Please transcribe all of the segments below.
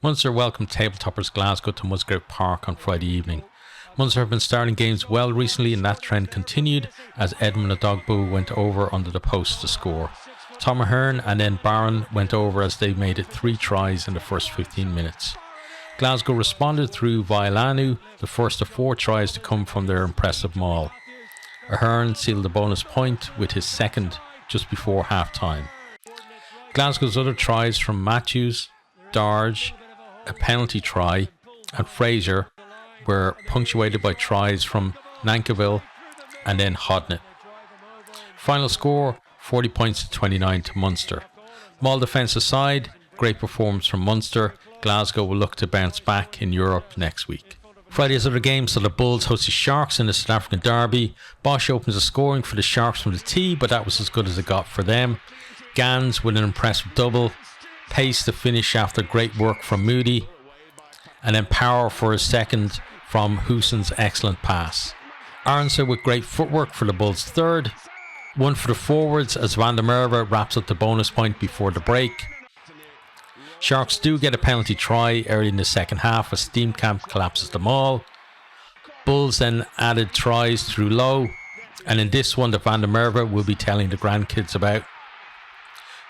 Munster welcomed tabletoppers Glasgow to Musgrave Park on Friday evening. Munster have been starting games well recently, and that trend continued as Edmund Adogbu went over under the post to score. Tom Ahern and then Barron went over as they made it 3 tries in the first 15 minutes. Glasgow responded through Vailanu, the first of 4 tries to come from their impressive maul. Ahern sealed the bonus point with his second just before half-time. Glasgow's other tries from Matthews, Darge, a penalty try, and Fraser were punctuated by tries from Nankivell and then Hodnett. Final score, 40 points to 29 to Munster. Maul defence aside, great performance from Munster. Glasgow will look to bounce back in Europe next week. Friday's other game saw the Bulls host the Sharks in the South African derby. Bosch opens the scoring for the Sharks from the tee, but that was as good as it got for them. Gans with an impressive double. Pace to finish after great work from Moody. And then Power for his second from Huson's excellent pass. Arnser with great footwork for the Bulls' third. One for the forwards as Van der Merwe wraps up the bonus point before the break. Sharks do get a penalty try early in the second half as Steenkamp collapses them all. Bulls then added tries through Low, and in this one that Van der Merwe will be telling the grandkids about.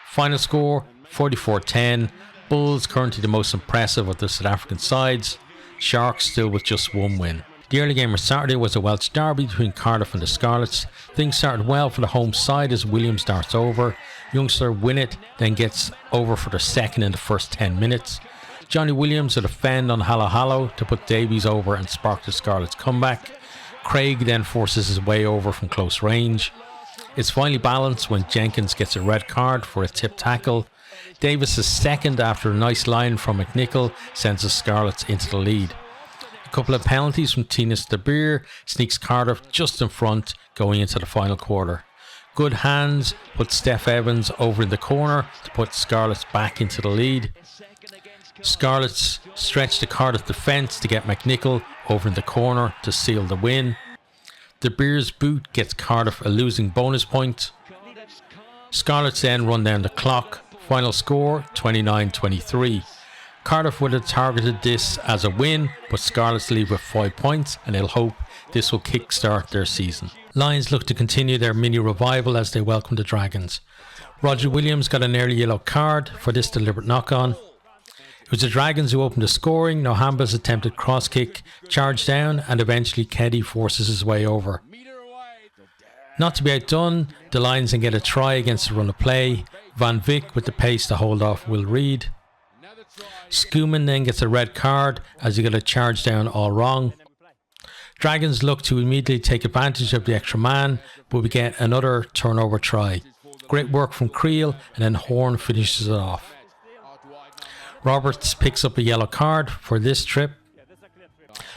Final score 44-10. Bulls currently the most impressive of the South African sides. Sharks still with just 1 win. The early game on Saturday was a Welsh derby between Cardiff and the Scarlets. Things started well for the home side as Williams darts over. Youngster Winnett then gets over for the second in the first 10 minutes. Johnny Williams with a fend on Hallow Hallow to put Davies over and spark the Scarlets' comeback. Craig then forces his way over from close range. It's finally balanced when Jenkins gets a red card for a tip tackle. Davis' second after a nice line from McNichol sends the Scarlets into the lead. A couple of penalties from Tinas de Beer sneaks Cardiff just in front going into the final quarter. Good hands put Steph Evans over in the corner to put Scarlets back into the lead. Scarlets stretch the Cardiff defence to get McNichol over in the corner to seal the win. De Beer's boot gets Cardiff a losing bonus point. Scarlets then run down the clock. Final score 29-23. Cardiff would have targeted this as a win, but Scarlets leave with 5 points and they'll hope this will kickstart their season. Lions look to continue their mini revival as they welcome the Dragons. Roger Williams got an early yellow card for this deliberate knock-on. It was the Dragons who opened the scoring. Nohamba's attempted cross kick charged down and eventually Keddy forces his way over. Not to be outdone, the Lions then get a try against the run of play. Van Vick with the pace to hold off Will Reid. Schoeman then gets a red card as he got a charge down all wrong. Dragons look to immediately take advantage of the extra man, but we get another turnover try. Great work from Creel and then Horn finishes it off. Roberts picks up a yellow card for this trip.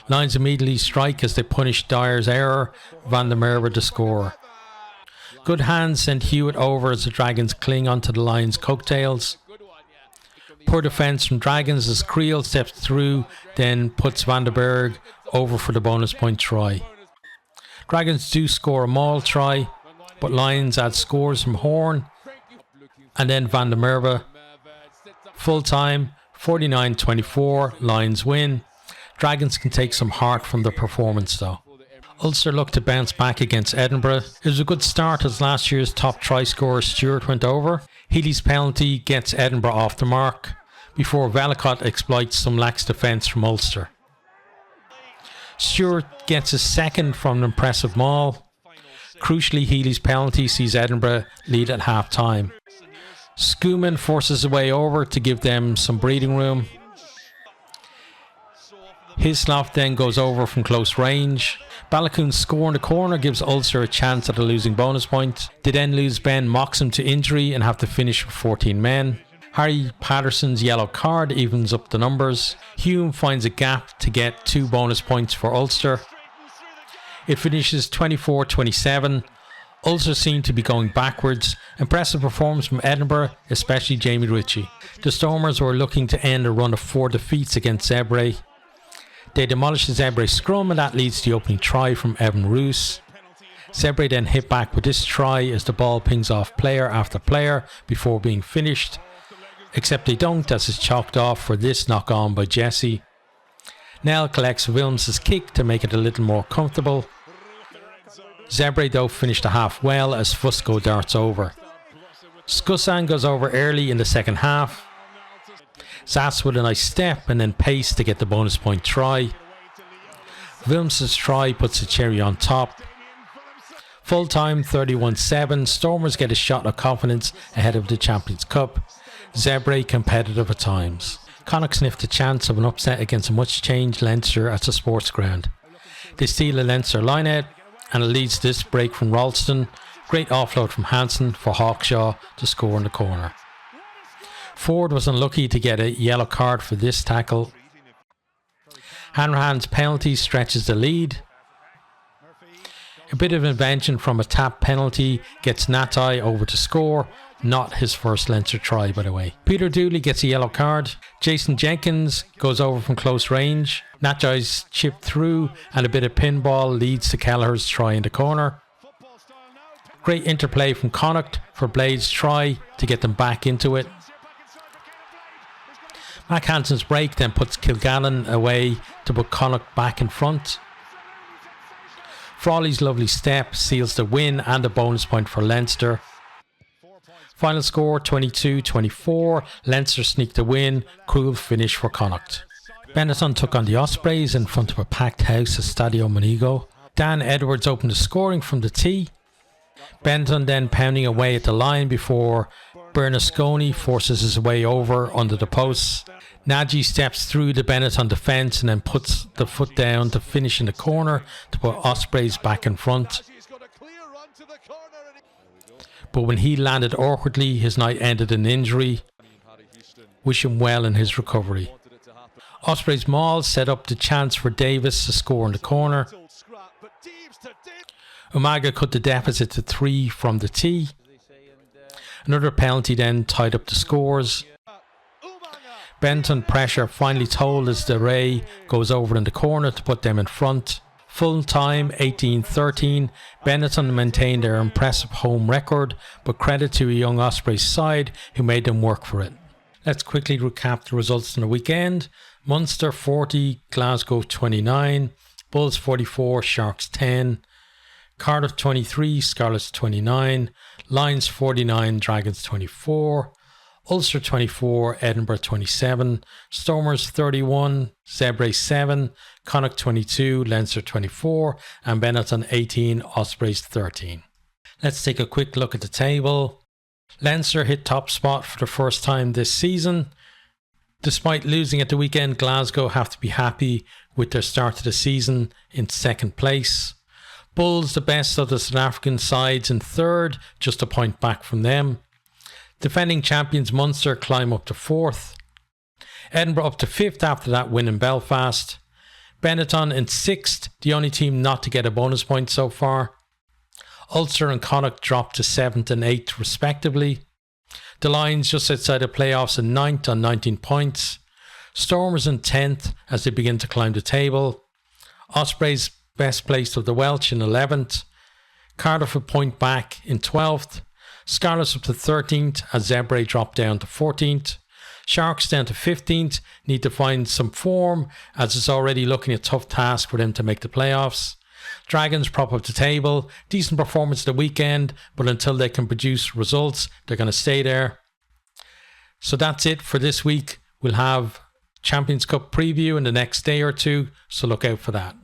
Lions immediately strike as they punish Dyer's error. Van der Merwe to score. Good hands send Hewitt over as the Dragons cling onto the Lions' coattails. Poor defence from Dragons as Creel steps through, then puts Van der Berg over for the bonus point try. Dragons do score a maul try, but Lions add scores from Horn and then Van der Merwe. Full time, 49-24, Lions win. Dragons can take some heart from the performance though. Ulster looked to bounce back against Edinburgh. It was a good start as last year's top try scorer Stewart went over. Healy's penalty gets Edinburgh off the mark before Velicott exploits some lax defence from Ulster. Stewart gets his second from an impressive maul. Crucially, Healy's penalty sees Edinburgh lead at half time. Schoeman forces his way over to give them some breathing room. Hislop then goes over from close range. Balakoon's score in the corner gives Ulster a chance at a losing bonus point. They then lose Ben Moxham to injury and have to finish with 14 men. Harry Patterson's yellow card evens up the numbers. Hume finds a gap to get 2 bonus points for Ulster. It finishes 24-27. Ulster seem to be going backwards. Impressive performance from Edinburgh, especially Jamie Ritchie. The Stormers were looking to end a run of 4 defeats against Zebre. They demolish the Zebre scrum and that leads to the opening try from Evan Roos. Zebre then hit back with this try as the ball pings off player after player before being finished. except they don't, as it's chalked off for this knock on by Jesse. Nell collects Wilms's kick to make it a little more comfortable. Zebre though finished the half well as Fusco darts over. Skussan goes over early in the second half. Zas with a nice step and then pace to get the bonus point try. Wilms's try puts the cherry on top. Full time 31-7. Stormers get a shot of confidence ahead of the Champions Cup. Zebre competitive at times. Connacht sniffed a chance of an upset against a much changed Leinster at the sports ground. They steal a Leinster line-out and it leads to this break from Ralston. Great offload from Hansen for Hawkshaw to score in the corner. Ford was unlucky to get a yellow card for this tackle. Hanrahan's penalty stretches the lead. A bit of invention from a tap penalty gets Natai over to score. Not his first Leinster try, by the way. Peter Dooley gets a yellow card. Jason Jenkins goes over from close range. Natai's chip through and a bit of pinball leads to Kelleher's try in the corner. Great interplay from Connacht for Blade's try to get them back into it. Mac Hansen's break then puts Kilgallen away to put Connacht back in front. Frawley's lovely step seals the win and a bonus point for Leinster. Final score 22-24. Leinster sneaked the win. Cruel finish for Connacht. Benetton took on the Ospreys in front of a packed house at Stadio Monigo. Dan Edwards opened the scoring from the tee. Benetton then pounding away at the line before Bernasconi forces his way over under the posts. Nagy steps through the Benetton defence and then puts the foot down to finish in the corner to put Ospreys back in front. But when he landed awkwardly, his night ended in injury. Wish him well in his recovery. Ospreys Maul set up the chance for Davis to score in the corner. Umaga cut the deficit to 3 from the tee. Another penalty then tied up the scores. Benton pressure finally told as the Ray goes over in the corner to put them in front. Full time 18-13. Benetton maintained their impressive home record, but credit to a young Ospreys side who made them work for it. Let's quickly recap the results from the weekend. Munster 40, Glasgow 29, Bulls 44, Sharks 10, Cardiff 23, Scarlets 29, Lions 49, Dragons 24, Ulster 24, Edinburgh 27, Stormers 31, Zebre 7, Connacht 22, Leinster 24, and Benetton 18, Ospreys 13. Let's take a quick look at the table. Leinster hit top spot for the first time this season. Despite losing at the weekend, Glasgow have to be happy with their start to the season in second place. Bulls, the best of the South African sides, in third, just a point back from them. Defending champions Munster climb up to fourth. Edinburgh up to fifth after that win in Belfast. Benetton in sixth, the only team not to get a bonus point so far. Ulster and Connacht dropped to seventh and eighth respectively. The Lions just outside the playoffs in ninth on 19 points. Stormers in 10th as they begin to climb the table. Ospreys best placed of the Welsh in 11th. Cardiff a point back in 12th. Scarlets up to 13th as Zebre dropped down to 14th. Sharks down to 15th, need to find some form as it's already looking a tough task for them to make the playoffs. Dragons prop up the table, decent performance the weekend, but until they can produce results, they're going to stay there. So that's it for this week. We'll have Champions Cup preview in the next day or two, so look out for that.